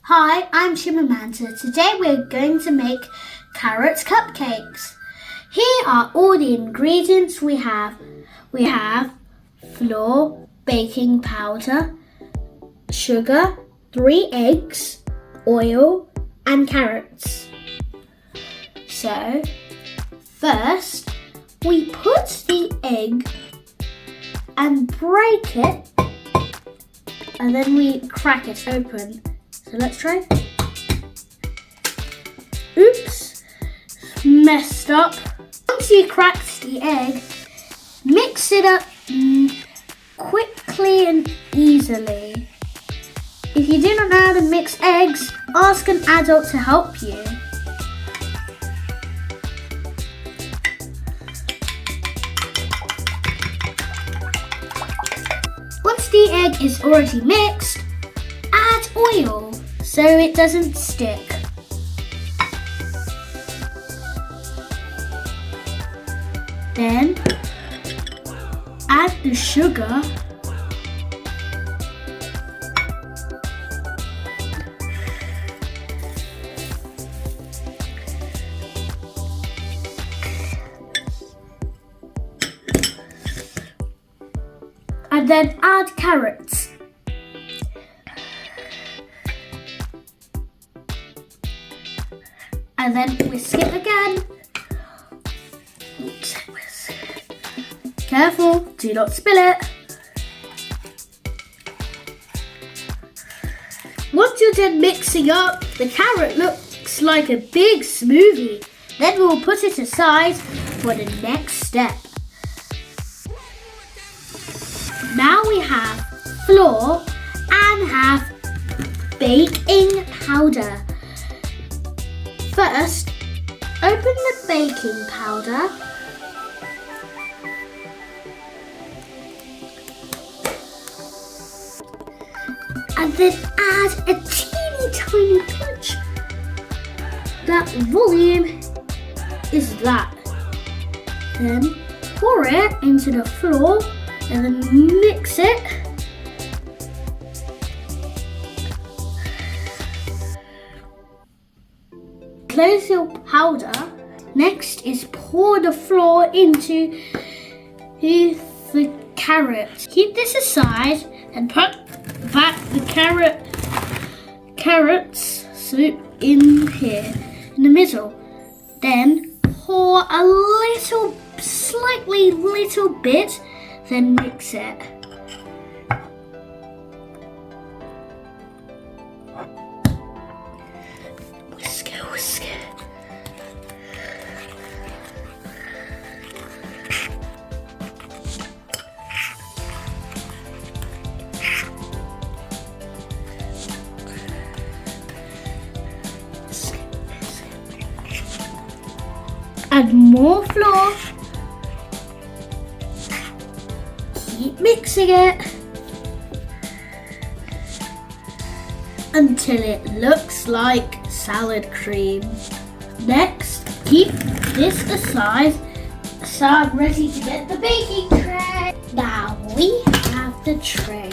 Hi, I'm Chimamanda. Today we're going to make carrot cupcakes. Here are all the ingredients we have. We have flour, baking powder, sugar, 3 eggs, oil and carrots. So first we put the egg and break it and then we crack it open. So let's try. Oops, messed up. Once you cracked the egg, mix it up quickly and easily. If you do not know how to mix eggs, ask an adult to help you. Once the egg is already mixed, add oil so it doesn't stick. Then add the sugar and then add carrots. And then whisk it again. Oops, whisk. Careful, do not spill it. Once you're done mixing up, the carrot looks like a big smoothie. Then we'll put it aside for the next step. Now we have flour and have baking powder. First, open the baking powder and then add a teeny tiny pinch. That volume is that. Then pour it into the flour and then mix it. Close your powder. Next is pour the flour into the carrot. Keep this aside and put back the carrots soup in here in the middle. Then pour a little bit, then mix it. Whisk it. Add more flour. Keep mixing it until it looks like salad cream. Next, keep this aside so I'm ready to get the baking tray. Now we have the tray.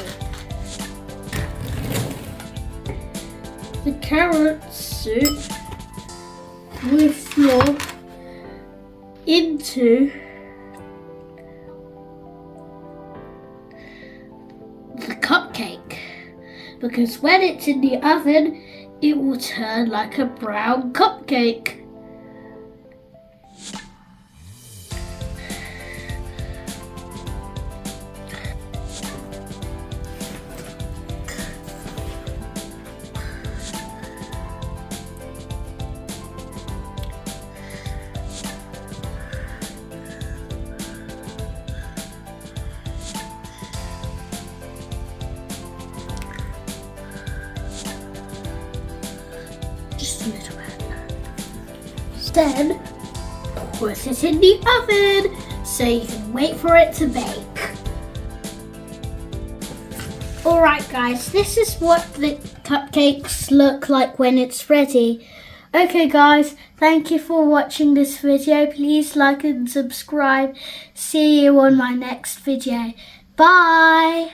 The carrot soup with flour into the cupcake, because when it's in the oven it will turn like a brown cupcake. Just a little bit. Then put it in the oven so you can wait for it to bake. Alright guys, this is what the cupcakes look like when it's ready. Okay guys, thank you for watching this video. Please like and subscribe. See you on my next video. Bye!